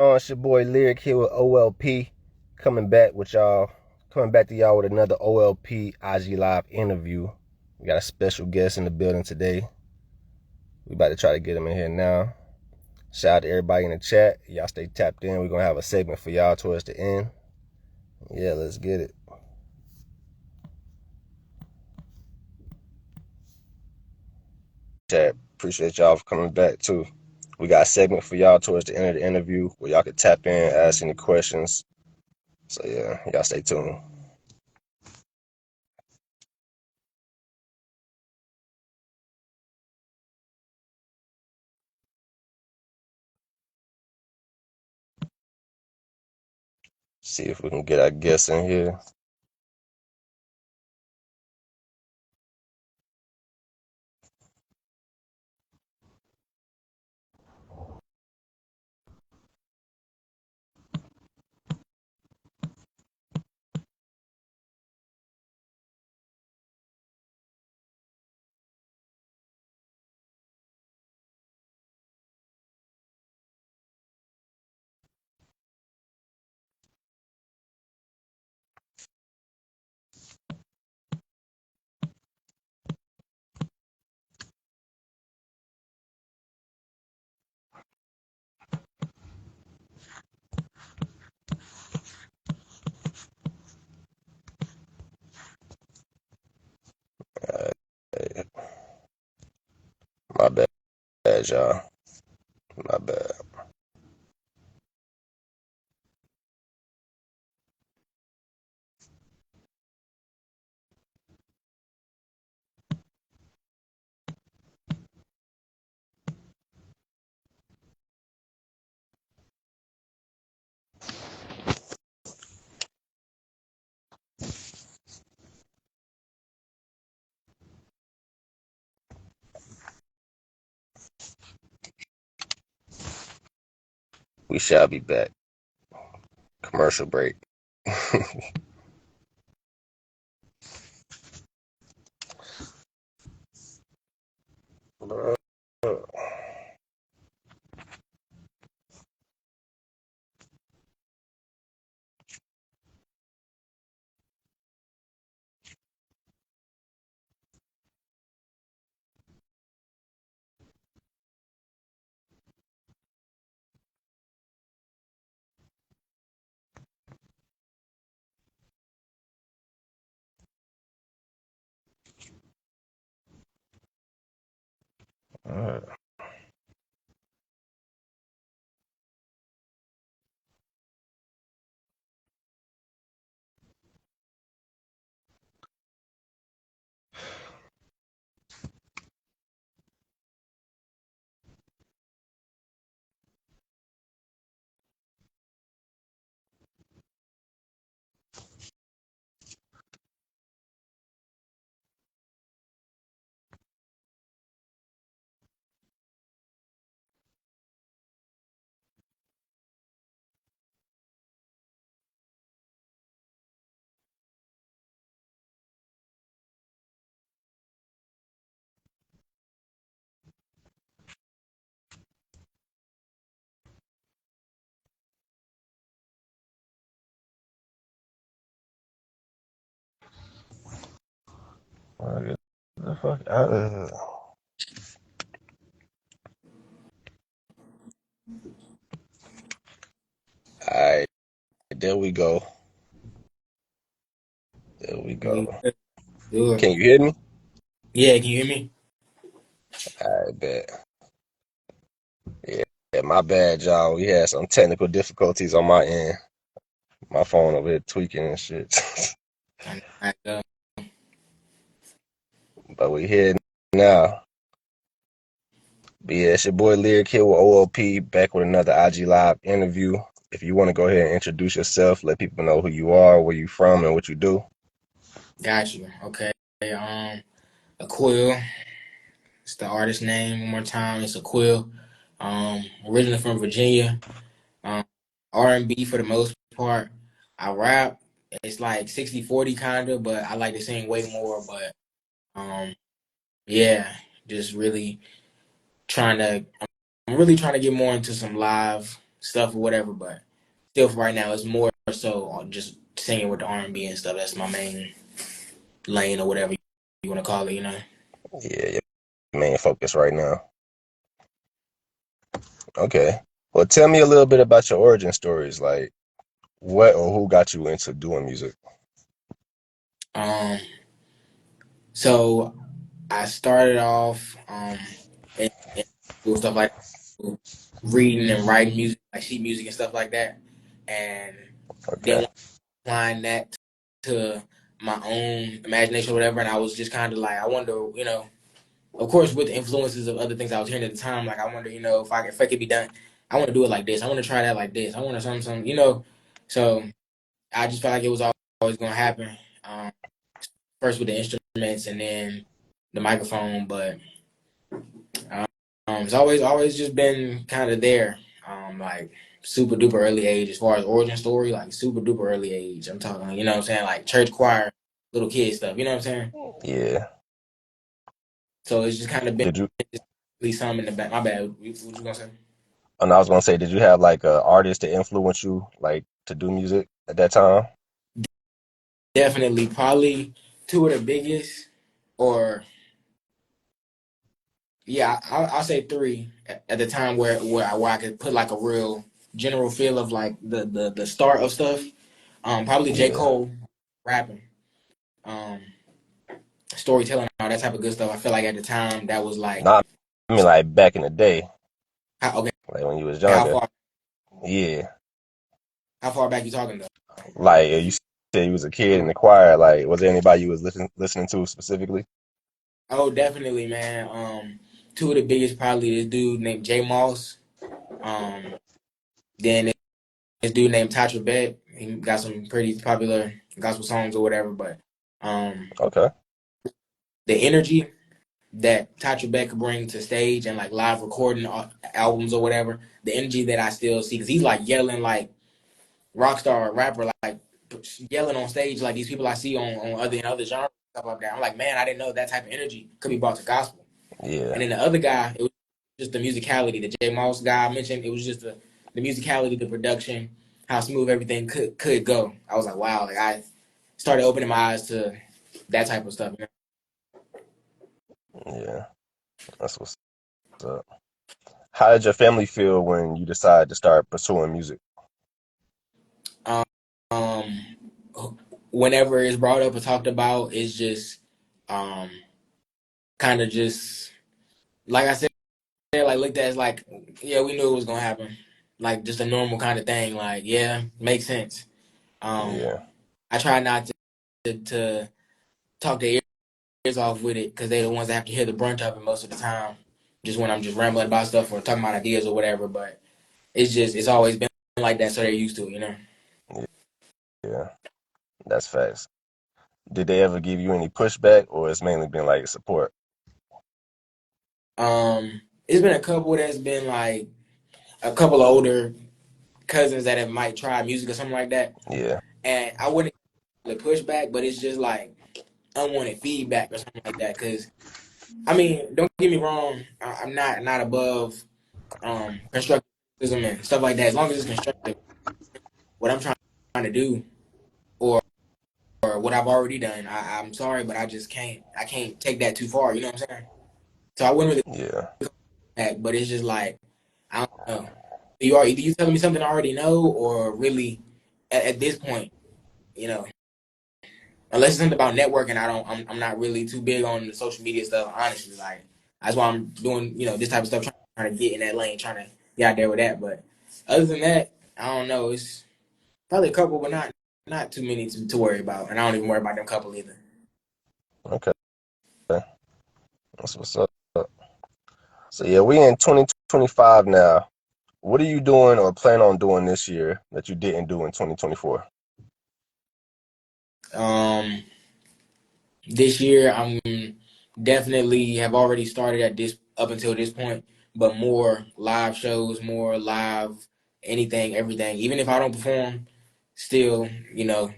It's your boy Lyriq here with OLP, coming back to y'all with another OLP IG Live interview. We got a special guest in the building today. We about to try to get him in here now. Shout out to everybody in the chat. Y'all stay tapped in. We're gonna have a segment for y'all towards the end. Yeah, let's get it. Chat, appreciate y'all for coming back too. We got a segment for y'all towards the end of the interview where y'all can tap in, ask any questions. So yeah, y'all stay tuned. See if we can get our guests in here. My bad, y'all. My bad. We shall be back. Commercial break. Alright. Get the fuck out of here. Alright, there we go. There we Yeah, go. good. Can you hear me? Yeah, can you hear me? I bet. Yeah, my bad, y'all. We had some technical difficulties on my end. My phone over here tweaking and shit. I, But we here now. But yeah, it's your boy Lyriq here with OLP, back with another IG Live interview. If you want to go ahead and introduce yourself, let people know who you are, where you from, and what you do. got you. Okay. Aquille. It's the artist name. One more time. It's Aquille. Originally from Virginia. Um, R&B for the most part. I rap. It's like 60-40 kind of, but I like to sing way more. But um, yeah, just really trying to. I'm really trying to get more into some live. stuff or whatever. But still, for right now, it's more so on just singing with the R&B and stuff. That's my main lane or whatever you want to call it. Yeah, your main focus right now. Okay. Well, tell me a little bit about your origin stories. Like, what or who got you into doing music? Um, so I started off and doing stuff like reading and writing music, like sheet music and stuff like that, and Okay. then applying that to my own imagination or whatever. And I was just kind of like, I wonder, of course, with the influences of other things I was hearing at the time, like I wonder, if I could be done, I want to do it like this. I want to try that like this. I want to something. So I just felt like it was always going to happen. First with the instruments and then the microphone, but um, it's always just been kind of there. Like super duper early age as far as origin story, like super duper early age. I'm talking, you know what I'm saying, like church choir, little kid stuff. You know what I'm saying? Yeah. So it's just kind of been Did you? just some in the back. My bad. What you gonna say? And I was gonna say, did you have like a artist to influence you, like to do music at that time? Definitely, probably two of the biggest, or yeah, I'll say three at the time where I could put like a real general feel of like the start of stuff. Probably J. Yeah. Cole rapping, um, storytelling, all that type of good stuff. I feel like at the time that was like, Not, I mean, like back in the day, okay, like when you was how younger. far Yeah. how far back you talking though? Like you said, you was a kid in the choir. Like, was there anybody you was listening to specifically? Oh, definitely, man. Two of the biggest probably this dude named Jay Moss. Then this dude named Tatra Beck. He got some pretty popular gospel songs or whatever. But um, Okay. the energy that Tatra Beck could bring to stage and like live recording albums or whatever, the energy that I still see because he's like yelling like rock star rapper, like yelling on stage like these people I see on other genres stuff like that. I'm like, man, I didn't know that type of energy could be brought to gospel. And Yeah. then the other guy, it was just the musicality. The J Moss guy I mentioned, it was just the musicality, the production, how smooth everything could go. I was like, wow, like I started opening my eyes to that type of stuff. Yeah. That's what's up. How did your family feel when you decided to start pursuing music? Um, whenever it's brought up or talked about, it's just um, kind of just like I said, like looked at as like, yeah, we knew it was gonna happen, like just a normal kind of thing. Like, yeah, makes sense. Um, Yeah. I try not to talk their ears off with it because they're the ones that have to hear the brunt of it most of the time. Just when I'm just rambling about stuff or talking about ideas or whatever, but it's always been like that, so they're used to it. Yeah. That's facts. Did they ever give you any pushback, or it's mainly been like support? It's been a couple that's been like a couple of older cousins that have might try music or something like that, Yeah. and I wouldn't call it pushback, but it's just like unwanted feedback or something like that. Because I mean, don't get me wrong, I'm not above constructive criticism and stuff like that. As long as it's constructive, what I'm trying to do or what I've already done, I'm sorry, but I just can't. I can't take that too far. You know what I'm saying? So I wouldn't really Yeah. back, but it's just like I don't know. You telling me something I already know, or really at this point, you know, unless it's something about networking, I'm not really too big on the social media stuff. Honestly, like that's why I'm doing this type of stuff, trying to get in that lane, trying to get out there with that. But other than that, I don't know. It's probably a couple, but not too many to worry about, and I don't even worry about them couple either. Okay. That's what's up. So yeah, we in 2025 now. What are you doing or plan on doing this year that you didn't do in 2024? Um, this year, I'm definitely have already started at this up until this point, but more live shows, more live anything, everything. Even if I don't perform, still,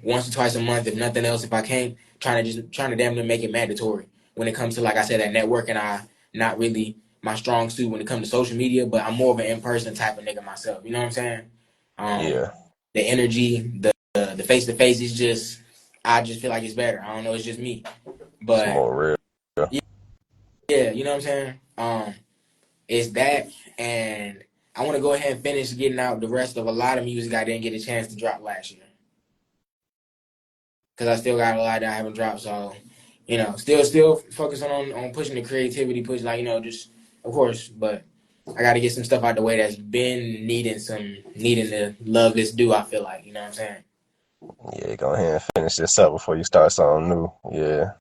once or twice a month, if nothing else, if I can't, trying to damn near make it mandatory when it comes to like I said, that networking. I not really my strong suit when it comes to social media, but I'm more of an in-person type of nigga myself. You know what I'm saying? Yeah. The energy, the face-to-face is just, I just feel like it's better. I don't know, it's just me. It's But more real. yeah, you know what I'm saying? It's that, and I want to go ahead and finish getting out the rest of a lot of music I didn't get a chance to drop last year. Because I still got a lot that I haven't dropped, so still focusing on pushing the creativity, push like just of course, but I got to get some stuff out the way that's been needing the love that's due. I feel like you know what I'm saying. Yeah, go ahead and finish this up before you start something new. Yeah.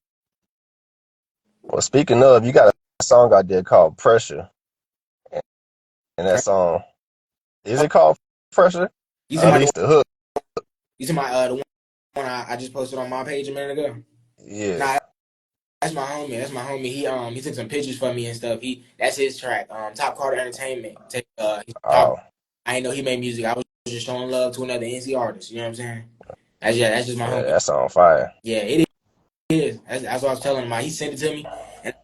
Well, speaking of, you got a song out there called Pressure. And that song, is it called Pressure? You Or see at my least the hook. the one I just posted on my page a minute ago. Yeah. Nah, that's my homie. That's my homie. He took some pictures for me and stuff. That's his track. Top Carter Entertainment. Oh, I didn't know he made music. I was just showing love to another NC artist. You know what I'm saying? That's just my yeah, homie. that song fire. Yeah, it is. That's what I was telling him. He sent it to me, and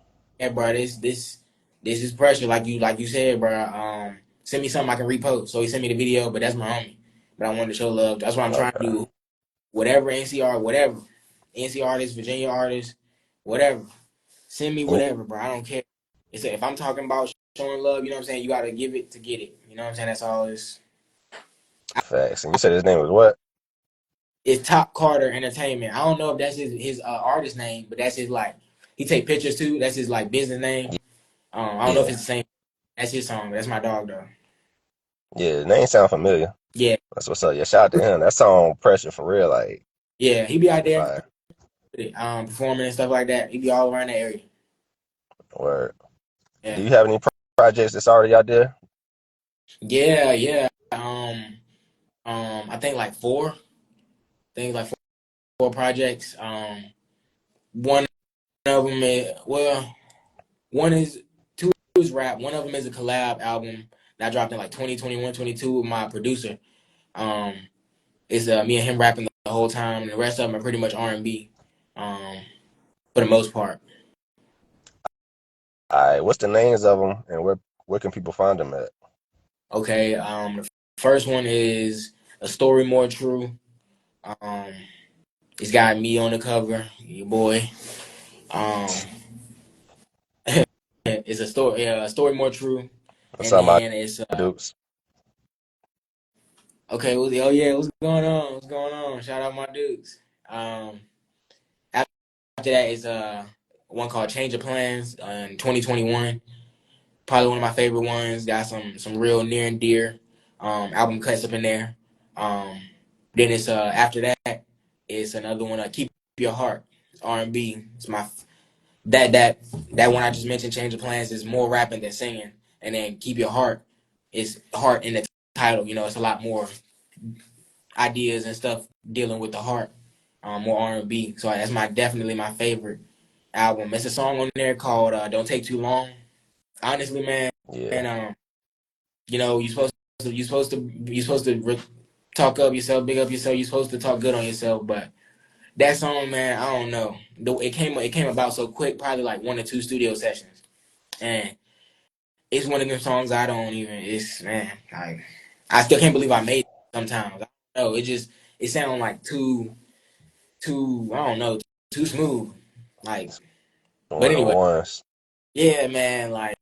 yeah, bro, this is pressure. Like you said, bro. Send me something I can repost. So he sent me the video, but that's my homie. But I wanted to show love. That's what I'm trying to Okay. do. Whatever NCR, whatever NC artist, Virginia artist, whatever. Send me And- whatever, bro. I don't care. If I'm talking about showing love, you know what I'm saying. You gotta give it to get it. You know what I'm saying. That's all. Facts. And you said his name was what? It's Top Carter Entertainment. I don't know if that's his artist name, but that's his like. He take pictures too. That's his like business name. I don't know if Yeah. it's the same. That's his song. That's my dog though. Yeah, the name sound familiar. Yeah, That's what's up. Yeah, shout out to him. That song Pressure for real, like yeah. He be out there fire. performing and stuff like that. He be all around that area. Word. Do Yeah, you have any projects that's already out there? yeah, yeah. I think like four things, like four projects. One of them is one is two is rap. One of them is a collab album that I dropped in like 2021, 22 with my producer. Um, it's me and him rapping the whole time, and the rest of them are pretty much R&B, for the most part. All right, what's the names of them and where can people find them at? Okay, the first one is A Story More True. Um, it's got me on the cover, your boy. Um, it's a story more true, What's and up, my then it's dudes? okay. Oh yeah, what's going on? What's going on? Shout out my dudes. After that is one called Change of Plans in 2021. Probably one of my favorite ones. Got some real near and dear album cuts up in there. Um, then it's after that it's another one. Keep Your Heart. It's R&B. It's my that that one I just mentioned. Change of Plans is more rapping than singing, and then Keep Your Heart is heart in the title. It's a lot more ideas and stuff dealing with the heart. More R&B. So that's definitely my favorite album. It's a song on there called "Don't Take Too Long." Honestly, man, Yeah, and you're supposed to talk up yourself, big up yourself. You're supposed to talk good on yourself, but that song, man, I don't know. It came about so quick, probably like 1 or 2 studio sessions, and it's one of them songs I don't even. It's man, like I still can't believe I made it. Sometimes I don't know. It sounds like too I don't know, too smooth. Like, one but of the anyway, ones. yeah, man. Like,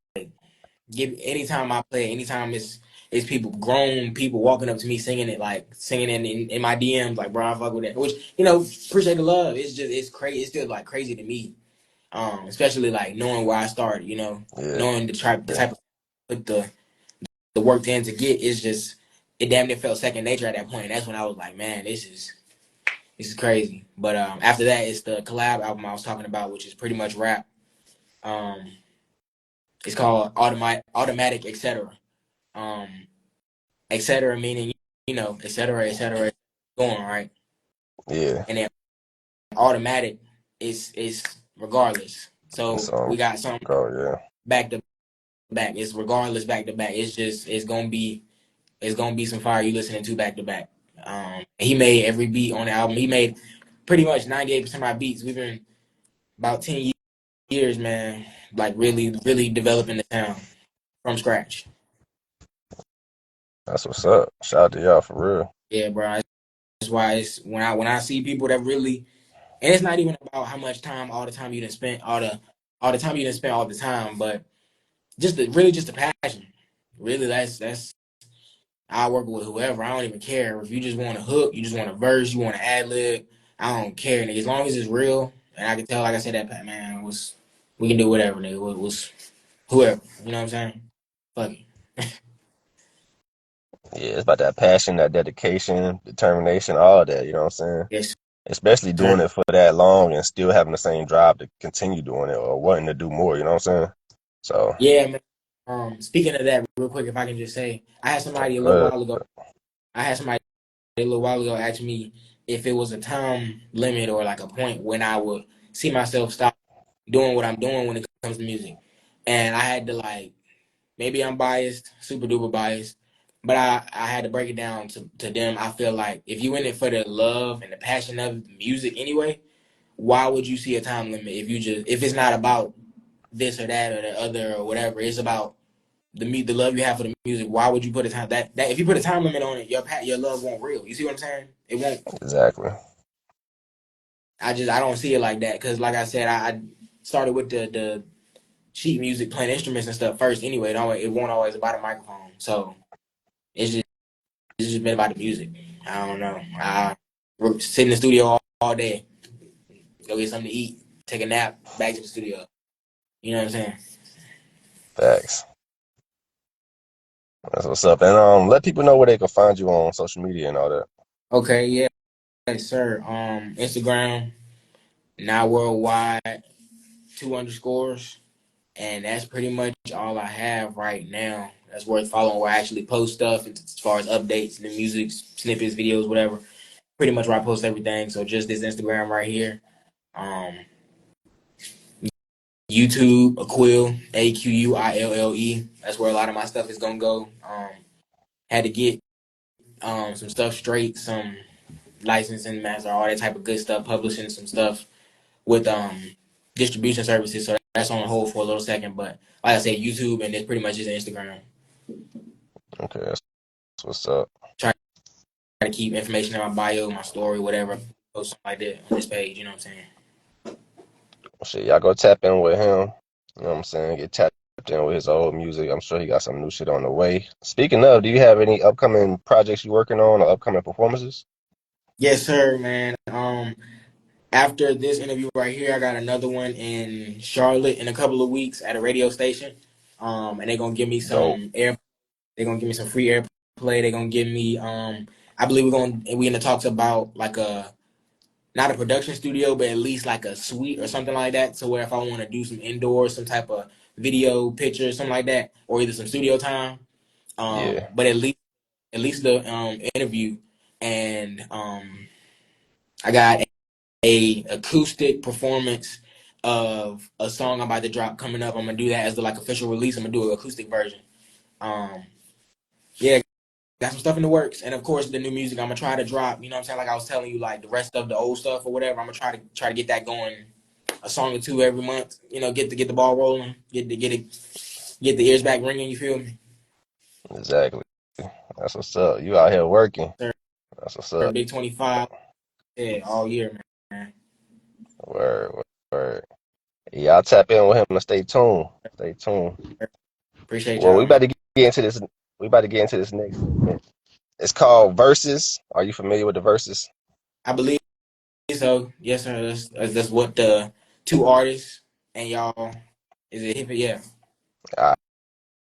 give anytime I play, anytime it's people, grown people walking up to me singing it, like singing in my DMs, like bro, I fuck with that. Which appreciate the love. It's crazy. It's still like crazy to me. Especially like knowing where I started. Yeah, Knowing the type of put the work in to get. It's just it damn near felt second nature at that point. And that's when I was like, man, this is crazy. But after that, it's the collab album I was talking about, which is pretty much rap. Um, it's called Automatic, etc. Um, etc. Meaning etc. Going right, yeah. and then automatic is regardless. That So we song got some go, yeah. back to back. It's regardless back to back. It's gonna be some fire you listening to back to back. He made every beat on the album. He made pretty much 98% of my beats. We've been about 10 years, man. like really, really developing the sound from scratch. That's what's up. Shout out to y'all for real. Yeah, bro. That's why it's when I see people that really, and it's not even about how much time, all the time you done spent, all the time you done spent all the time, but really just the passion. Really, that's I work with whoever. I don't even care if you just want a hook, you just want a verse, you want an ad lib. I don't care, nigga. As long as it's real, and I can tell, like I said, that man was, we can do whatever, nigga. Was whoever, you know what I'm saying? Fuck it. Yeah, it's about that passion, that dedication, determination, all of that. You know what I'm saying? Yes, Especially sir. doing it for that long and still having the same drive to continue doing it or wanting to do more. You know what I'm saying? So, Yeah, man. Speaking of that, real quick, if I can just say, I had somebody a little good. while ago. I had somebody a little while ago ask me if it was a time limit or like a point when I would see myself stop doing what I'm doing when it comes to music. And I had to like, maybe I'm biased, super duper biased, but I had to break it down to them. I feel like if you in it for the love and the passion of music anyway, why would you see a time limit if it's not about this or that or the other or whatever? It's about the love you have for the music. Why would you put a time that if you put a time limit on it, your love won't real. You see what I'm saying? It won't. Exactly. I don't see it like that because like I said, I started with the sheet music, playing instruments and stuff first. Anyway, it won't always about a microphone. So it's just been about the music. I don't know. I sit in the studio all day, go get something to eat, take a nap, back to the studio. You know what I'm saying? Facts. That's what's up. And let people know where they can find you on social media and all that. Okay, yeah, yes, sir. Instagram, now worldwide, 2 underscores. And that's pretty much all I have right now. That's worth following where I actually post stuff as far as updates, new music, snippets, videos, whatever. Pretty much where I post everything. So just this Instagram right here. Um, YouTube, Aquille, Aquille. That's where a lot of my stuff is gonna go. Had to get some stuff straight, some licensing, master, all that type of good stuff, publishing some stuff with distribution services. So that's on hold for a little second. But like I said, YouTube and it's pretty much just Instagram. Okay, that's what's up. Try to keep information in my bio, my story, whatever, post something like that on this page. You know what I'm saying? Shit, y'all go tap in with him. You know what I'm saying? Get tapped in with his old music. I'm sure he got some new shit on the way. Speaking of, do you have any upcoming projects you working on or upcoming performances? Yes, sir, man. After this interview right here, I got another one in Charlotte in a couple of weeks at a radio station. And they're gonna give me Dope. some air. They're gonna give me some free airplay. They're gonna give me. I believe we in the talks about like a not a production studio, but at least like a suite or something like that. So where if I want to do some indoors, some type of video, picture, something like that, or either some studio time. Yeah, But at least the interview and I got a acoustic performance of a song I'm about to drop coming up. I'm gonna do that as the like official release. I'm gonna do an acoustic version. Um, yeah, got some stuff in the works, and of course the new music. I'm gonna try to drop. You know what I'm saying? Like I was telling you, like the rest of the old stuff or whatever. I'm gonna try to get that going, a song or two every month. You know, get the ball rolling, get the ears back ringing. You feel me? exactly. That's what's up. You out here working. Sir, That's what's up. Big 25, yeah, all year, man. Word, word, word. Yeah, I'll tap in with him and stay tuned. Stay tuned. Appreciate Well, y'all, we man. about to get into this. We about to get into this next segment. It's called Versus. Are you familiar with the Versus? I believe so. Yes, sir. That's what the two artists and y'all is it hip? Yeah. All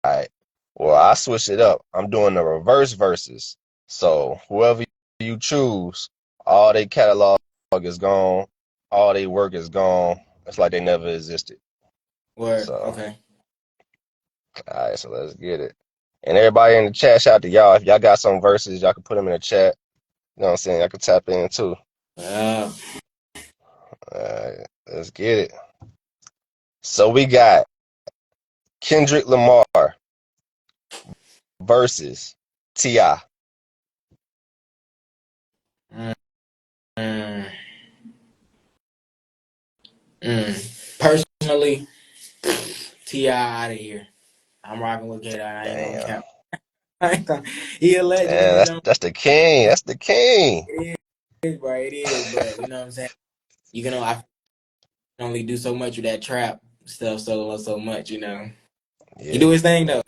right. Well, I switched it up. I'm doing the reverse Versus. So whoever you choose, all their catalog is gone. All their work is gone. It's like they never existed. Word. So, Okay. all right. So let's get it. And everybody in the chat, shout out to y'all. If y'all got some verses, y'all can put them in the chat. You know what I'm saying? I can tap in too. Uh, Let's get it. So we got Kendrick Lamar versus T.I. mm, mm, Personally, T.I. out of here. I'm rocking with K. I ain't gonna Damn. cap. He a legend in Damn, his own. that's the king. That's the king. It is, bro. It is, but you know what I'm saying. You can only, I can only do so much with that trap stuff, so much. You know, he Yeah. do his thing though.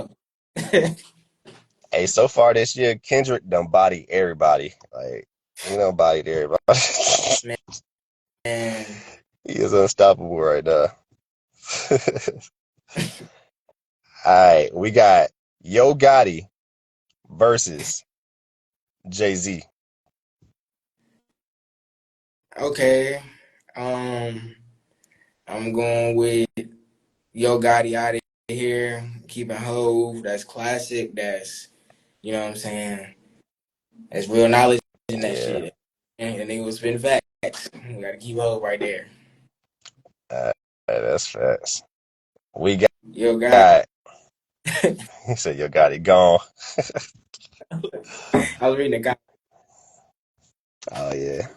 Hey, so far this year, Kendrick done bodied everybody. Like, he done bodied everybody. Man, He is unstoppable right now. All right, we got Yo Gotti versus Jay-Z. okay. Um, I'm going with Yo Gotti out of here. Keeping Hove. That's classic. That's you know what I'm saying. That's real knowledge in that Yeah, shit. And they was spitting facts. We gotta keep Hove right there. uh, that's facts. We Yo Gotti. got, he said Yo Gotti gone. I was reading the guy. Oh, yeah.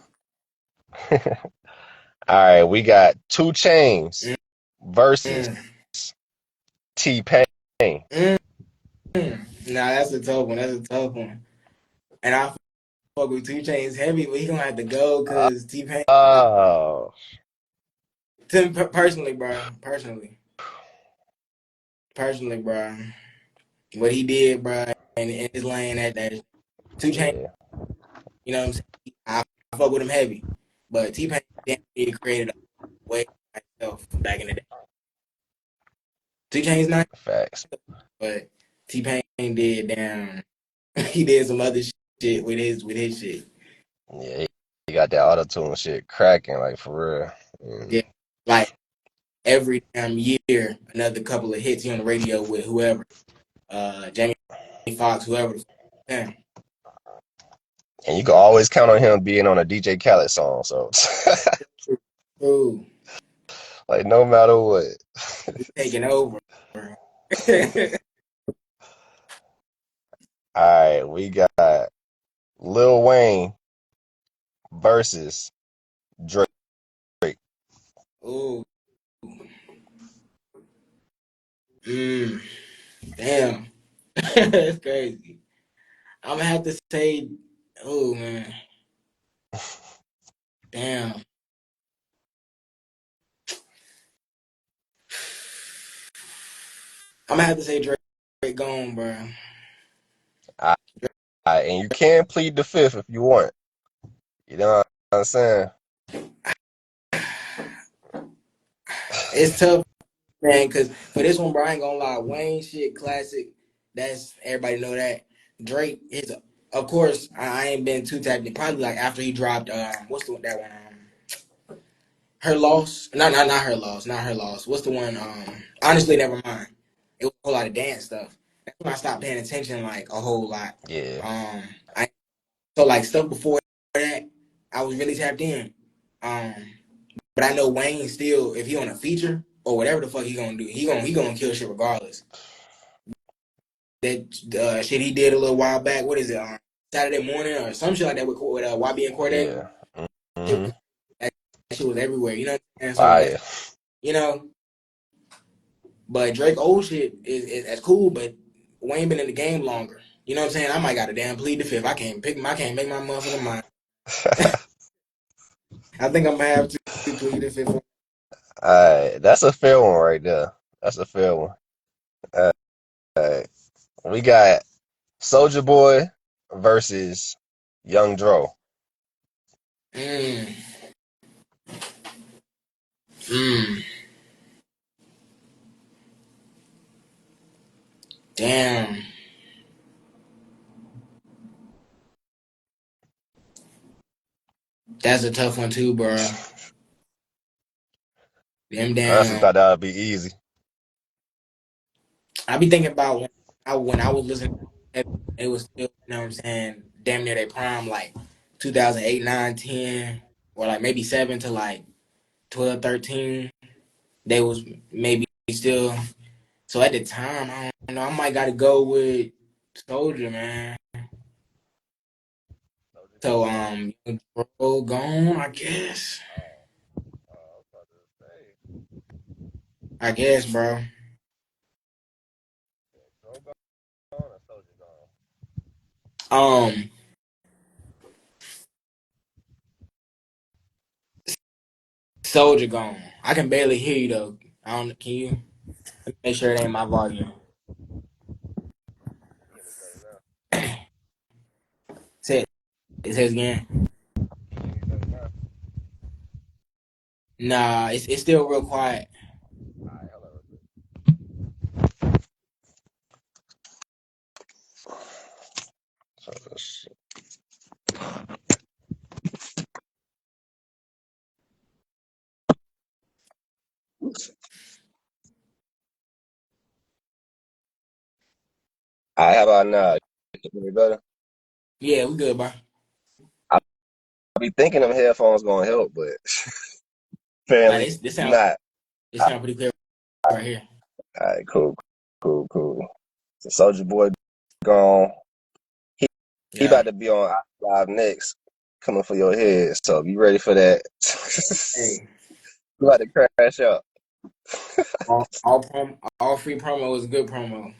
All right, we got Two Chains Mm, versus mm, T-Pain. mm. Nah, that's a tough one. That's a tough one. And I fuck with 2 Chainz heavy, but he gonna have to go because T Pain. Oh, Personally, bro. Personally, bro. What he did, bro, in his lane at that 2 Chainz. yeah, You know what I'm saying? I fuck with him heavy, but T Pain damn near created a way for himself back in the day. 2 Chainz not, facts. but T Pain did damn. He did some other shit with his shit. Yeah, he got that auto-tune shit cracking, like, for real. Yeah, like every damn year, another couple of hits he on the radio with whoever, Jamie Foxx, whoever. Damn. And you can always count on him being on a DJ Khaled song. So, Ooh, like, no matter what. he taking over. All right, we got Lil Wayne versus Drake. Ooh, mm, damn, that's crazy. I'm gonna have to say, oh man, damn. I'm gonna have to say Drake gone, bro. All right, and you can plead the fifth if you want. You know what I'm saying? It's tough, man, because for this one, bro, I ain't gonna lie. Wayne shit, classic. That's everybody know that. Drake is, of course, I ain't been too tapped in. Probably like after he dropped, what's the that one? Her loss. Not her loss. Not her loss. What's the one? Honestly, never mind. It was a whole lot of dance stuff. That's when I stopped paying attention like a whole lot. Yeah, I so like stuff before that, I was really tapped in. Um, but I know Wayne still, if he on a feature or whatever the fuck he gonna do, he gonna kill shit regardless. That shit he did a little while back. What is it? Saturday morning or some shit like that with YB and Corday. yeah. Shit Mm-hmm. was, that shit was everywhere. You know what I'm saying? So Fire. you know, but Drake old shit is as cool, but Wayne been in the game longer. You know what I'm saying? I might got to damn plead the fifth. I can't make my motherfucking mind. I think I'm gonna have to plead the fifth. All right, that's a fair one right there. That's a fair one. All right, we got Soldier Boy versus Young Dro. Mm, mm, damn, that's a tough one too, bro. Them I honestly damn. thought that would be easy. I be thinking about when I was listening. It was still, you know what I'm saying, damn near their prime, like 2008, 9, 10, or like maybe 7 to like 12, 13. They was maybe still. So at the time, I don't know. I might got to go with Soldier, man. Soulja So gone? Bro gone, I guess. Oh, I was about to say. I guess, bro. Um, Soldier gone. I can barely hear you though. I don't. Can you make sure it ain't my volume? Say it says again. Nah, it's still real quiet. All right, how about now? Any better? Yeah, we good, bro. I be thinking them headphones gonna help, but Nah, apparently this sound not. this sound pretty clear right here. All right, cool. So Soldier Boy gone. He, he Yeah. about to be on live next, coming for your head. So be ready for that. Hey, You about to crash out. all free promo is good promo.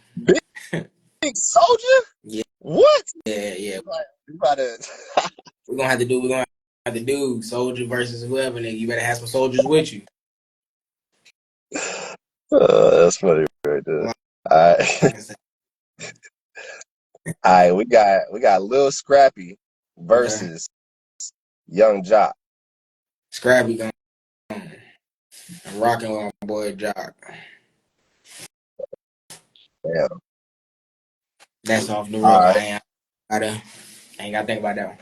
Big Soldier? Yeah, What? yeah. You about to? We're gonna have to do soldier versus whoever, nigga. You better have some soldiers with you. That's funny right there. Like All right, I can say. all right. We got Lil Scrappy Okay. versus Young Jock. Scrappy gone. I'm rocking with my boy Jock. Damn. That's off the All rip. right, I ain't gotta think about that one.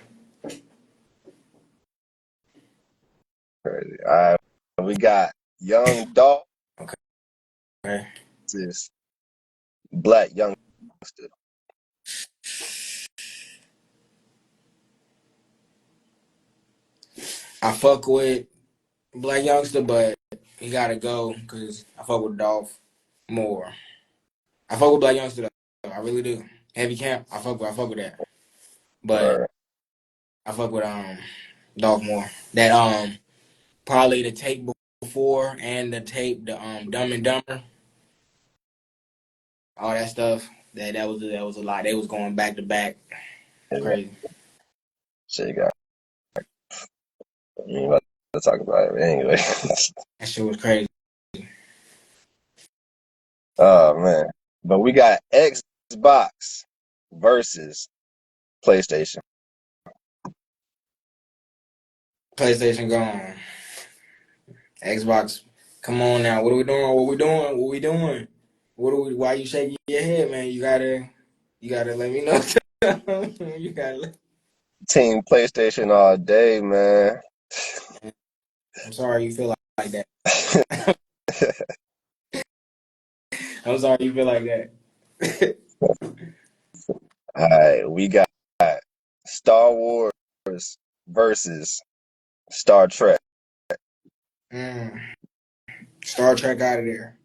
crazy. All right, we got Young Dolph Okay. versus Black Youngster. I fuck with Black Youngster, but he gotta go because I fuck with Dolph more. I fuck with Black Youngster though. I really do. Heavy Camp, I fuck with that. All But right, I fuck with Dolph more. That probably the tape before and the Dumb and Dumber, all that stuff. That was a lot. They was going back to back, yeah, crazy. shit, got. You ain't about to talk about it anyway. That shit was crazy. Oh man, but we got Xbox versus PlayStation. PlayStation gone. Xbox, come on now. What are we doing? What we doing? What we doing? What are we? Why you shaking your head, man? You gotta let me know. you gotta. Team PlayStation all day, man. I'm sorry you feel like that. I'm sorry you feel like that. All right, we got Star Wars versus Star Trek. mm. Star Trek out of there.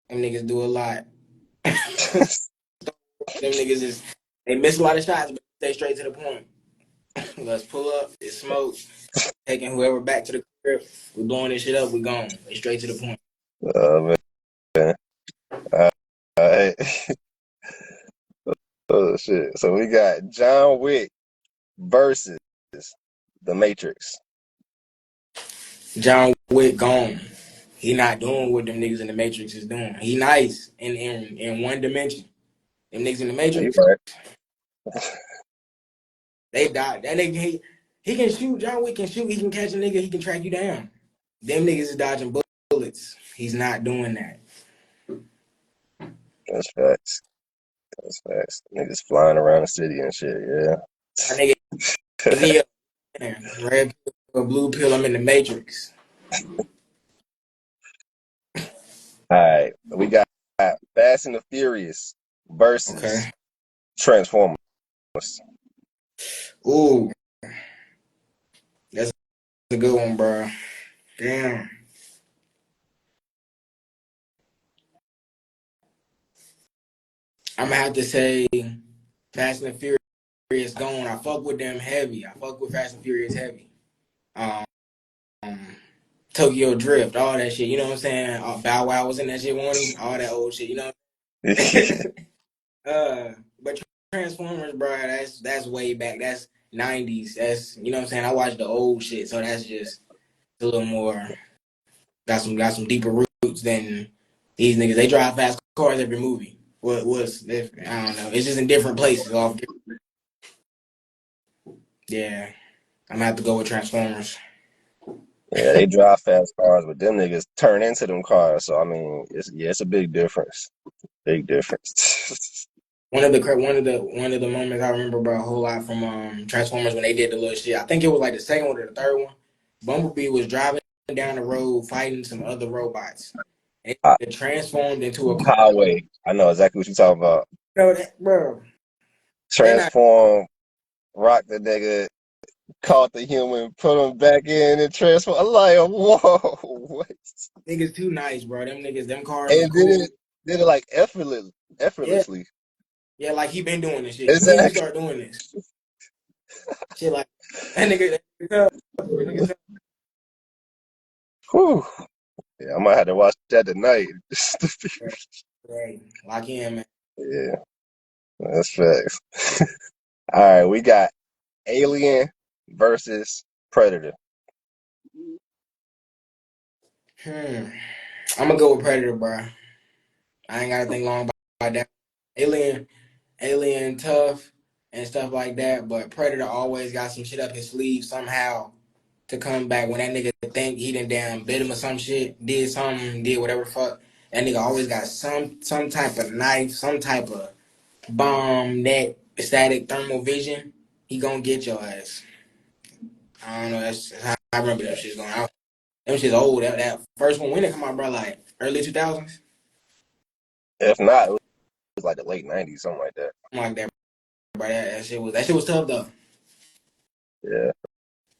Them niggas do a lot. Them niggas they miss a lot of shots, but stay straight to the point. Let's pull up. It's smoke. Taking whoever back to the crib. We blowing this shit up. We gone. They straight to the point. Man. All right. Oh shit. So we got John Wick versus The Matrix. John Wick gone. He not doing what them niggas in the Matrix is doing. He nice in one dimension. Them niggas in the Are you Matrix, right? they died. That nigga he can shoot. John Wick can shoot. He can catch a nigga. He can track you down. Them niggas is dodging bullets. He's not doing that. That's facts. That's facts. Niggas flying around the city and shit. Yeah. That nigga Neo, red pill, blue pill. I'm in the Matrix. All right. We got Fast and the Furious versus Okay. Transformers. Ooh, that's a good one, bro. Damn. I'm gonna have to say Fast and Furious gone. I fuck with them heavy. I fuck with Fast and Furious heavy. Um, Tokyo Drift, all that shit. You know what I'm saying? Bow Wow was in that shit, one all that old shit. You know. Yeah. uh, but Transformers, bro, that's way back. That's 90s. That's, you know what I'm saying? I watched the old shit, so that's just a little more got some deeper roots than these niggas. They drive fast cars every movie. What's different? I don't know. It's just in different places. Yeah, I'm gonna have to go with Transformers. Yeah, they drive fast cars, but them niggas turn into them cars. So I mean, it's a big difference. Big difference. One of the moments I remember, bro, a whole lot from Transformers when they did the little shit. I think it was like the second one or the third one. Bumblebee was driving down the road fighting some other robots. And it transformed into a car. Highway. I know exactly what you're talking about. You know that, bro? They not Transform, rock the nigga, caught the human, put him back in, and transform. I'm like, whoa, what? niggas too nice, bro. Them cars was And cool. did it like Yeah, effortlessly. yeah, like he been doing this shit. When you Exactly. start doing this shit, like that nigga tough. That nigga tough. Whew. Yeah, I might have to watch that tonight. Hey, lock in, man. Yeah, that's facts. All right, we got Alien versus Predator. Hmm. I'm gonna go with Predator, bro. I ain't gotta think long about that. Alien, Alien, tough and stuff like that, but Predator always got some shit up his sleeve somehow to come back when that nigga think he done damn bit him or some shit, did something, did whatever the fuck. That nigga always got some type of knife, some type of bomb, net, static, thermal vision. He gonna get your ass. I don't know. That's how I remember that shit's going out. Them shit's old. That first one when it come out, bro, like early 2000s, If not, it was like the late '90s, something like that. something like that, bro. That shit was tough though. Yeah,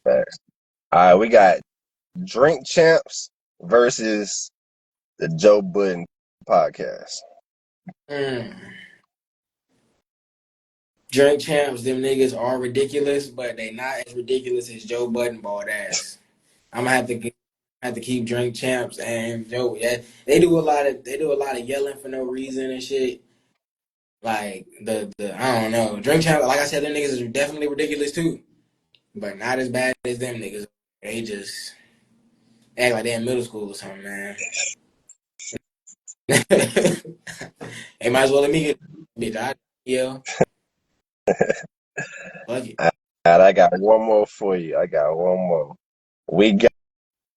facts. All right, we got Drink Champs versus the Joe Budden podcast. Mm. Drink champs, them niggas are ridiculous, but they not as ridiculous as Joe Budden bald ass. I'm gonna have to keep drink champs and Joe. Yeah, they do a lot of yelling for no reason and shit. Like the I don't know. Drink champs, like I said, them niggas is definitely ridiculous too, but not as bad as them niggas. They just act like they in middle school or something, man. They might as well let me get bitch. Yeah, fuck it. All right, I got one more for you. I got one more. We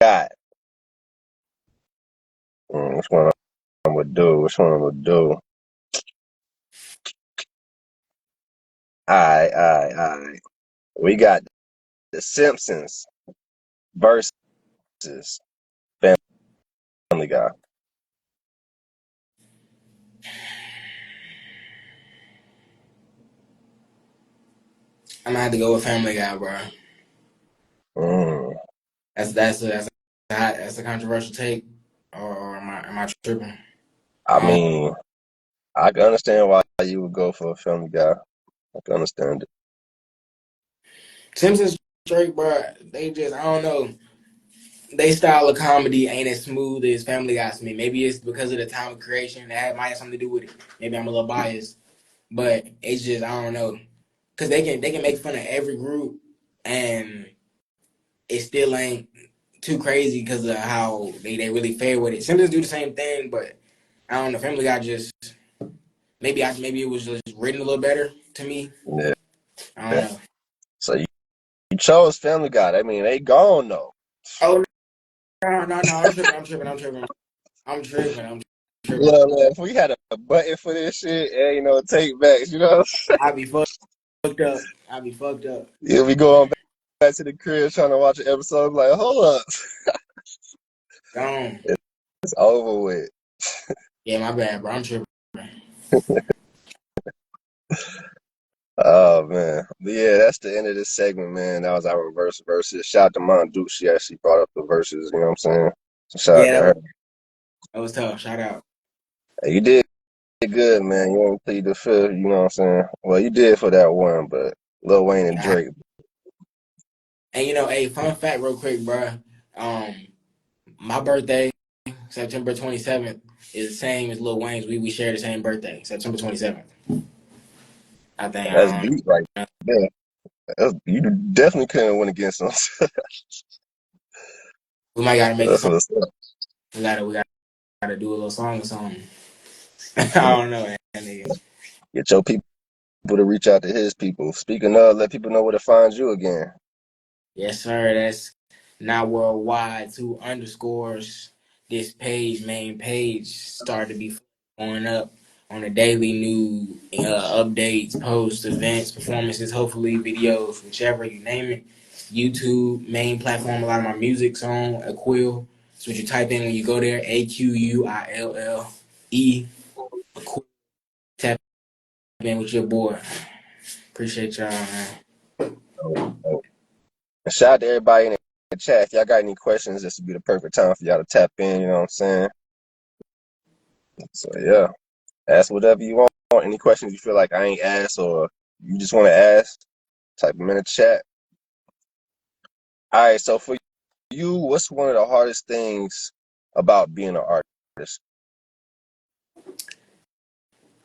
got which one I'm gonna do? Which one I'm gonna do? All right. We got The Simpsons versus Family Guy. I'm gonna have to go with Family Guy, bro. Mm. That's a controversial take, or am I tripping? I Um, mean, I can understand why you would go for a Family Guy. I can understand it. Simpsons straight, bro. They just I don't know. They style of comedy ain't as smooth as Family Guy to me. Maybe it's because of the time of creation that might have something to do with it. Maybe I'm a little biased, but it's just I don't know because they can make fun of every group and it still ain't too crazy because of how they really fare with it. Simpsons do the same thing, but I don't know. Family Guy just maybe it was just written a little better to me. Yeah. I don't know. So you chose Family Guy. I mean, they gone though. Oh no! I'm tripping. Look, if we had a button for this shit, ain't no take backs, you know? I be fucked up. I be fucked up. You'll be going back to the crib trying to watch an episode, like, hold up, Gone. it's over with. Yeah, my bad, bro. I'm tripping. Oh man, but yeah, that's the end of this segment, man. That was our versus. Shout out to Mon Duke. She actually brought up the verses. You know what I'm saying? So shout out Yeah, to her. that was tough. Shout out. Hey, you did good, man. You ain't plead the fifth. You know what I'm saying? Well, you did for that one, but Lil Wayne and Yeah. Drake. And hey, fun fact, real quick, bro. Um, my birthday, September 27th, is the same as Lil Wayne's. We share the same birthday, September 27th. I think That's I don't deep, right know. there. You definitely couldn't win against them. We might gotta make a That's song. what's up. We gotta do a little song or something. I don't know, that nigga. Get your people to reach out to his people. Speaking of, let people know where to find you again. Yes, sir. That's not worldwide. Two underscores. This page, main page, started to be going up on a daily new updates, posts, events, performances, hopefully videos, whichever you name it. YouTube, main platform. A lot of my music's on Aquille. That's what you type in when you go there. Aquille. Aquille. Tap in with your boy. Appreciate y'all, man. Oh, oh. And shout out to everybody in the chat. If y'all got any questions, this would be the perfect time for y'all to tap in. You know what I'm saying? So yeah, ask whatever you want. Any questions you feel like I ain't asked or you just want to ask, type them in the chat. All right. So for you, what's one of the hardest things about being an artist?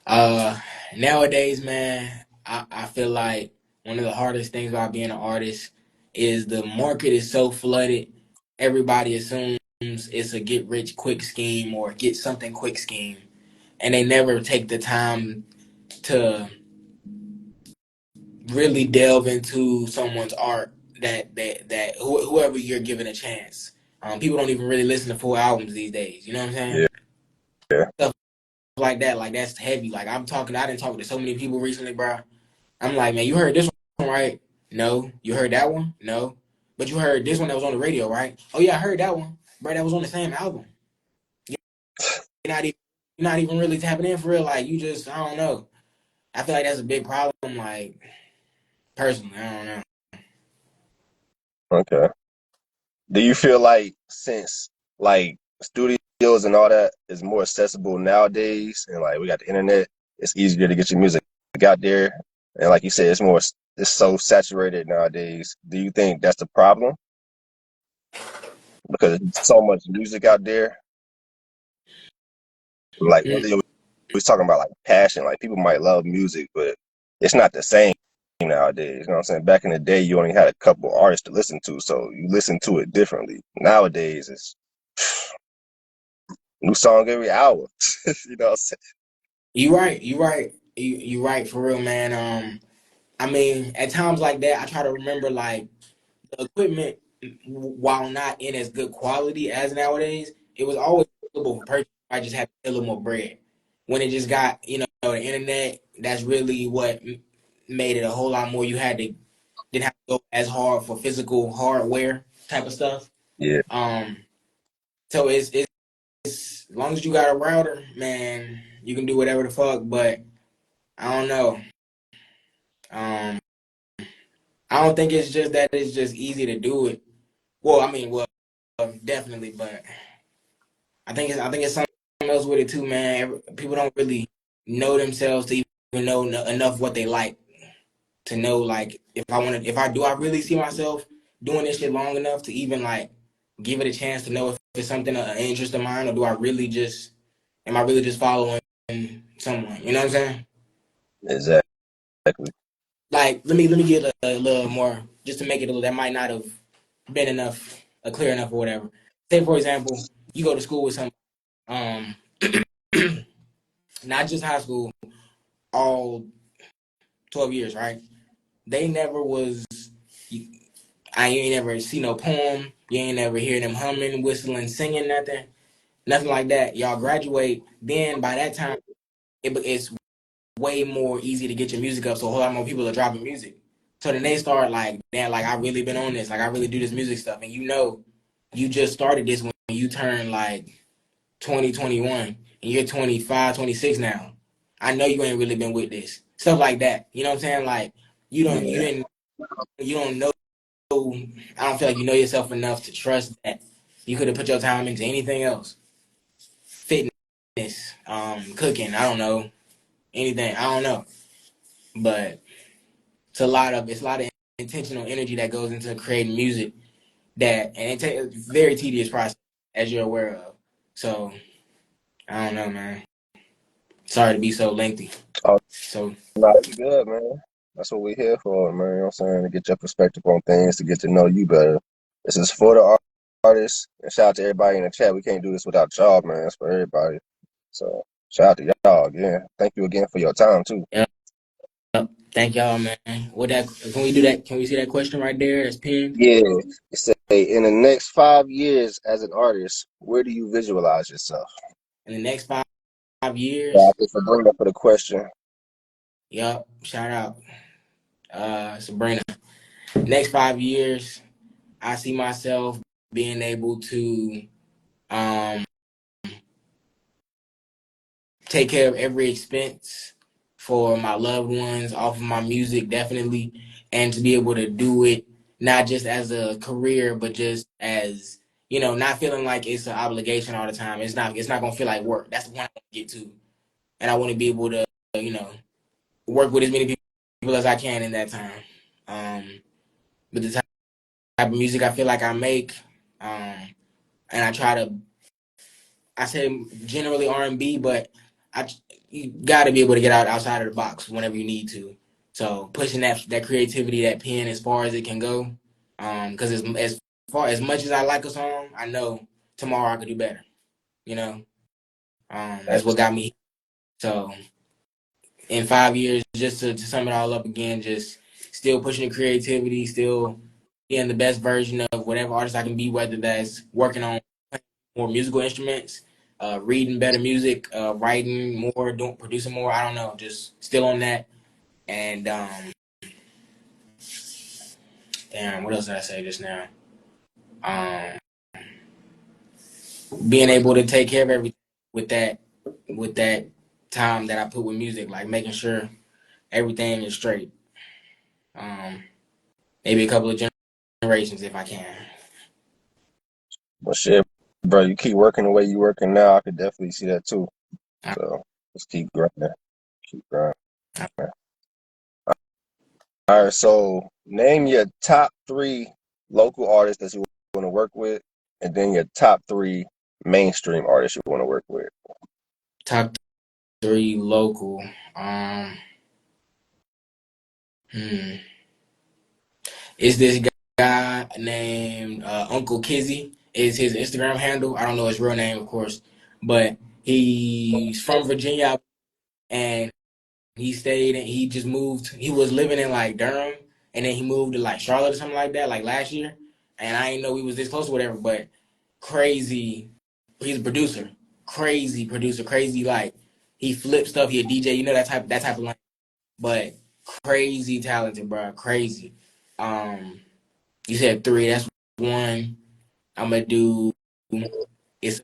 Uh, Nowadays, man, I feel like one of the hardest things about being an artist is the market is so flooded. Everybody assumes it's a get rich quick scheme or get something quick scheme, and they never take the time to really delve into someone's art. Whoever you're giving a chance. People don't even really listen to full albums these days. You know what I'm saying? Yeah, yeah. Stuff like that, like that's heavy. Like I didn't talk to so many people recently, bro. I'm like, man, you heard this one, right? No. You heard that one? No. But you heard this one that was on the radio, right? Oh yeah, I heard that one. Bro, that was on the same album. You're not even you're not even really tapping in for real. Like you just I don't know. I feel like that's a big problem, like personally. I don't know. Okay. Do you feel like since like studios and all that is more accessible nowadays, and like we got the internet, it's easier to get your music out there, and like you said, it's so saturated nowadays. Do you think that's the problem because there's so much music out there? Like Mm. earlier, we was talking about like passion. Like people might love music, but it's not the same nowadays. You know what I'm saying? Back in the day, you only had a couple artists to listen to, so you listen to it differently. Nowadays, it's new song every hour. You know what I'm saying? You right, you right. You right for real, man. I mean, at times like that, I try to remember like the equipment, while not in as good quality as nowadays, it was always available for purchase. I just had to pay a little more bread. When it just got, the internet, that's really what made it a whole lot more. You didn't have to go as hard for physical hardware type of stuff. Yeah, Um, so it's as long as you got a router, man, you can do whatever the fuck. But I don't know. Um, I don't think it's just that it's just easy to do it. Well, I mean, well, definitely, but I think it's something else with it too, man. People don't really know themselves to even know enough what they like to know like if I really see myself doing this shit long enough to even like give it a chance to know if it's something an interest of mine, or do I really just am I really just following someone? You know what I'm saying? exactly. Like let me get a little more just to make it a little that might not have been enough, clear enough or whatever. Say for example, you go to school with some um not just high school, all 12 years, right? They never was, I ain't never see no poem. You ain't never hear them humming, whistling, singing, nothing like that. Y'all graduate. Then by that time, it's way more easy to get your music up. So a whole lot more people are dropping music. So then they start like, damn, like I really been on this. Like I really do this music stuff. And you just started this when you turned like 2021 and you're 25, 26 now. I know you ain't really been with this. Stuff like that. You know what I'm saying? Like Yeah, you don't know, I don't feel like you know yourself enough to trust that you could have put your time into anything else. Fitness, cooking, I don't know. Anything. I don't know. But it's a lot of intentional energy that goes into creating music and it takes a very tedious process as you're aware of. So I don't know, man. Sorry to be so lengthy. Oh, So no, you good, man. That's what we're here for, man. You know what I'm saying? To get your perspective on things, to get to know you better. This is for the artists. And shout out to everybody in the chat. We can't do this without y'all, man. It's for everybody. So shout out to y'all again. Thank you again for your time too. yeah, thank y'all, man. What that? Can we do that? Can we see that question right there? That's pinned. Yeah. It say in the next 5 years as an artist, where do you visualize yourself? In the next 5 years. Thank you for bringing up for the question. Yup. Shout out, Sabrina. Next 5 years, I see myself being able to um take care of every expense for my loved ones off of my music, definitely, and to be able to do it not just as a career, but just as not feeling like it's an obligation all the time. It's not. It's not gonna feel like work. That's the point I want to get to, and I want to be able to, you know, work with as many people as I can in that time. But the type of music I feel like I make, and I try to I say generally R&B, but you got to be able to get outside of the box whenever you need to. So pushing that creativity, that pen as far as it can go, because as far as much as I like a song, I know tomorrow I could do better. You know, that's what Thanks. got me. So in 5 years, just to sum it all up again, just still pushing the creativity, still being the best version of whatever artist I can be, whether that's working on more musical instruments, reading better music, writing more, producing more. I don't know, just still on that. And damn, what else did I say just now? Um, Being able to take care of everything with that time that I put with music, like making sure everything is straight. Um, Maybe a couple of generations if I can. But shit, bro, you keep working the way you working now. I could definitely see that too. Uh, So just keep grinding. Keep grinding. uh, All right, so name your top three local artists that you want to work with, and then your top three mainstream artists you want to work with. Top three local. Um, hmm. Is this guy named Uncle Kizzy is his Instagram handle. I don't know his real name, of course, but he's from Virginia and he stayed and he just moved. He was living in like Durham and then he moved to like Charlotte or something like that, like last year. And I didn't know he was this close or whatever, but crazy. He's a producer, crazy producer, crazy like he flips stuff. He a DJ, that type of line, but crazy talented, bro, crazy. Um, you said three. That's one. I'm gonna do. It's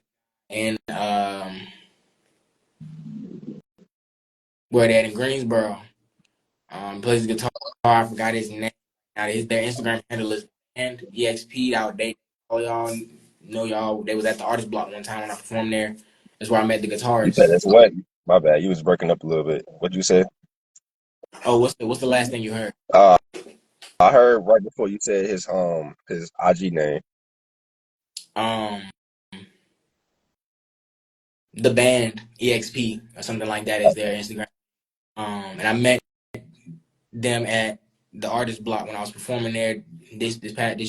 in where that in Greensboro. Plays guitar. I forgot his name. Now their Instagram handle is and exp out there. All y'all know y'all. They was at the artist block one time when I performed there. That's where I met the You said guitarist. it's what? My bad. You was breaking up a little bit. What'd you say? Oh, what's the last thing you heard? Uh, I heard right before you said his IG name. Um, the band exp or something like that is their Instagram. And I met them at the artist block when I was performing there this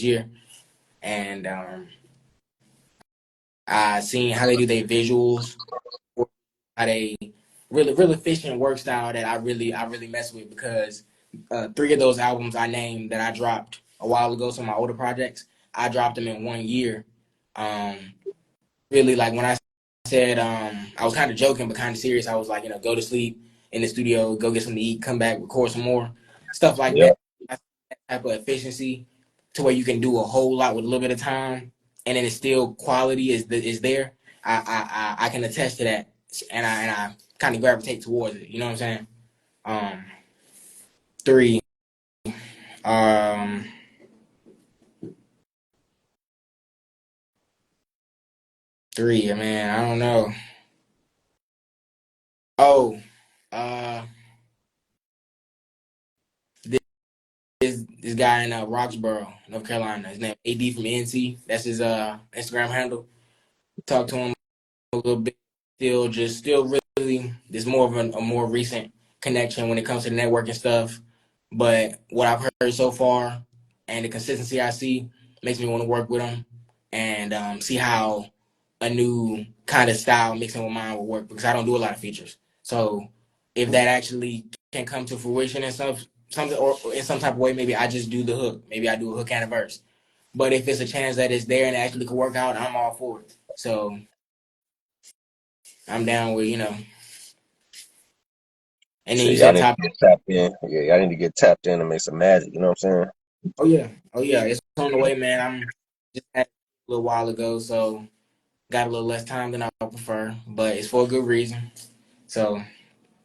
year, and I seen how they do their visuals, how they really efficient work style that I really mess with because three of those albums I named that I dropped a while ago, some of my older projects, I dropped them in 1 year. Um, Really like when I said I was kind of joking but kind of serious. I was like, go to sleep in the studio, go get something to eat, come back, record some more stuff like Yeah, that. That type of efficiency to where you can do a whole lot with a little bit of time, and then it's still quality is there. I can attest to that, and I kind of gravitate towards it. You know what I'm saying? Um, Three, um, three. Man, I don't know. Oh, uh, this guy in Roxborough, North Carolina. His name AD from NC. That's his Instagram handle. Talk to him a little bit. Still really. there's more of a more recent connection when it comes to the networking stuff. But what I've heard so far and the consistency I see makes me want to work with him and see how a new kind of style mixing with mine will work because I don't do a lot of features. So if that actually can come to fruition in something or in some type of way, maybe I just do the hook. Maybe I do a hook and a verse. But if it's a chance that it's there and it actually could work out, I'm all for it. So I'm down with, and then you Shit, y'all said need to top. get tapped in. Yeah, y'all need to get tapped in and make some magic. You know what I'm saying? Oh yeah, oh yeah, it's on the way, man. I'm just had it a little while ago, so got a little less time than I prefer, but it's for a good reason. So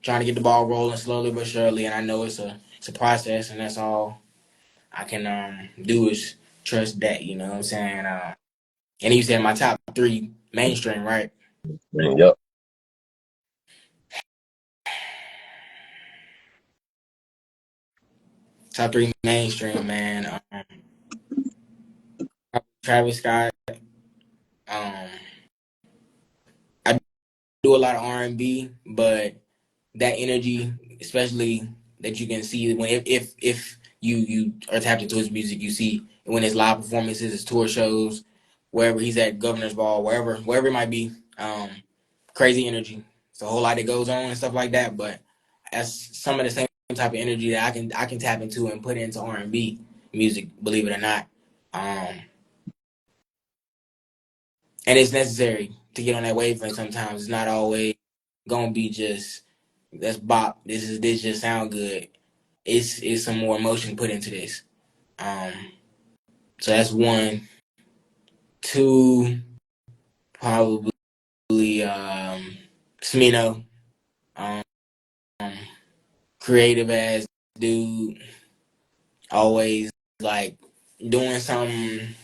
trying to get the ball rolling slowly but surely, and I know it's a process, and that's all I can do is trust that. You know what I'm saying? And you said my top three mainstream, right? Yep. Top three mainstream, man. Travis Scott. Um, I do a lot of R&B, but that energy, especially that you can see when if you are tapped into his music, you see when his live performances, his tour shows, wherever he's at, Governor's Ball, wherever it might be, crazy energy. It's a whole lot that goes on and stuff like that. But that's some of the same type of energy that I can tap into and put into R&B music, believe it or not. Um, and it's necessary to get on that wavelength. Sometimes it's not always gonna be just that's bop. This just sound good. It's some more emotion put into this. Um, so that's one. Two, probably Smino. Um, creative ass dude, always like doing some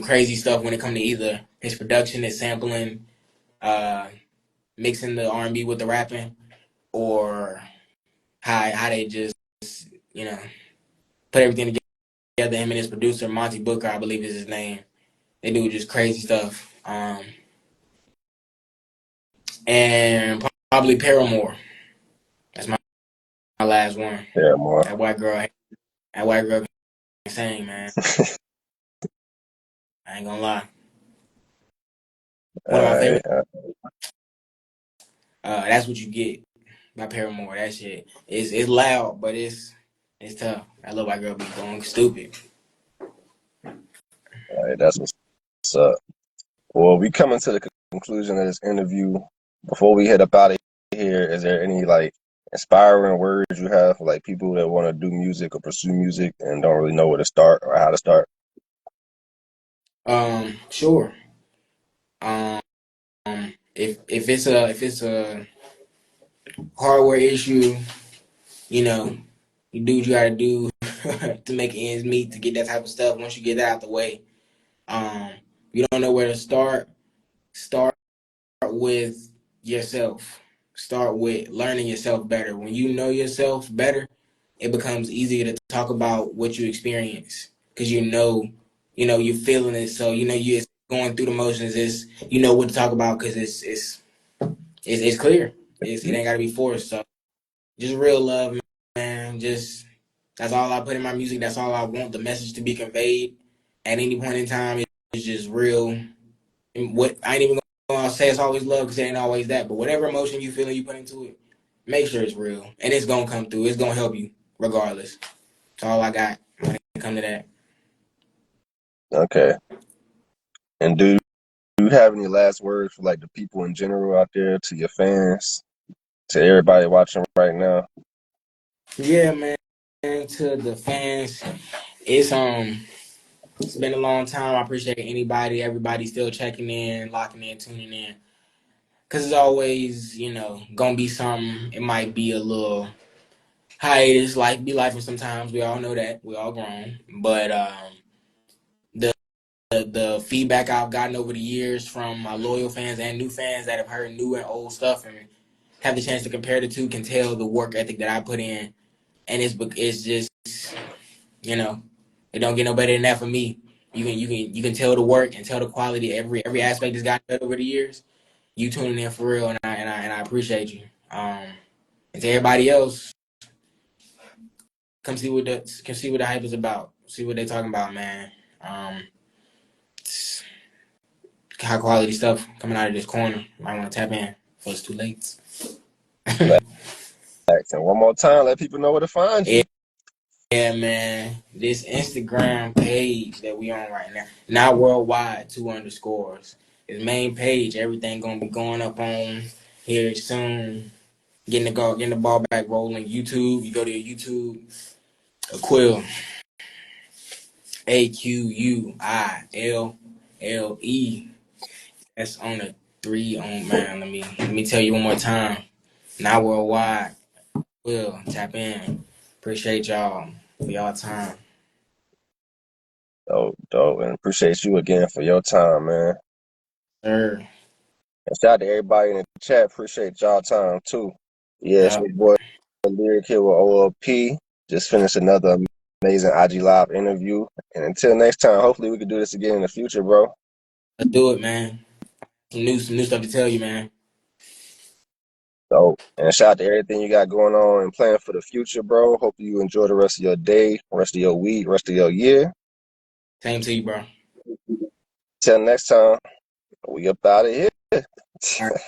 crazy stuff when it comes to either his production, his sampling, uh, mixing the R&B with the rapping, or how they just you know put everything together. Him and his producer Monty Booker, I believe is his name. They do just crazy stuff. And probably Paramore. That's my last one. Yeah, more. That white girl can sing, man. I ain't gonna lie. One of my Alright. favorite. That's what you get by Paramore. That shit. It's loud, but it's tough. That little white girl be going stupid. Alright, that's what's up. Well, we coming to the conclusion of this interview. Before we head up out of here, is there any like inspiring words you have for like people that want to do music or pursue music and don't really know where to start or how to start? Sure. Um, if it's a hardware issue, you know, you do what you gotta do to make ends meet to get that type of stuff. Once you get that out the way, um, you don't know where to start. Start with yourself. Start with learning yourself better. When you know yourself better, it becomes easier to talk about what you experience because you're feeling it. So you're going through the motions. Is you know what to talk about because it's clear. It ain't got to be forced. So just real love, man. Just that's all I put in my music. That's all I want the message to be conveyed at any point in time. It's just real. And what I ain't even gonna say it's always love because it ain't always that. But whatever emotion you feel and you put into it, make sure it's real and it's gonna come through. It's gonna help you regardless. That's all I got when it comes to that. Okay. And do you have any last words for like the people in general out there, to your fans, to everybody watching right now? Yeah, man. To the fans, it's it's been a long time. I appreciate everybody still checking in, locking in, tuning in. Cause it's always, gonna be something. It might be a little hiatus, life be life, and sometimes we all know that we all grown. But the the feedback I've gotten over the years from my loyal fans and new fans that have heard new and old stuff and have the chance to compare the two can tell the work ethic that I put in, and it's just you know it don't get no better than that for me. You can tell the work and tell the quality every aspect has gotten better over the years. You tuning in for real, and I appreciate you. And to everybody else, come see what the hype is about. See what they talking about, man. Um, high quality stuff coming out of this corner. Might want to tap in before it's too late. Facts. And one more time, let people know where to find Yeah, you. yeah, man. This Instagram page that we on right now, not worldwide, 2 underscores. His main page, everything gonna be going up on here soon. Getting the ball back rolling. YouTube, you go to your YouTube, Aquille, Aquille. That's on the three on man. Let me tell you one more time. Not worldwide. Will tap in. Appreciate y'all for y'all time. Dope, dope. And appreciate you again for your time, man. Sir. And shout out to everybody in the chat. Appreciate y'all time too. Yes, Yeah. your boy Lyriq here with OLP. Just finished another amazing IG Live interview. And until next time, hopefully we can do this again in the future, bro. Let's do it, man. Some new stuff to tell you, man. So, and shout out to everything you got going on and planning for the future, bro. Hope you enjoy the rest of your day, rest of your week, rest of your year. Same to you, bro. Till next time, we up out of here. All right.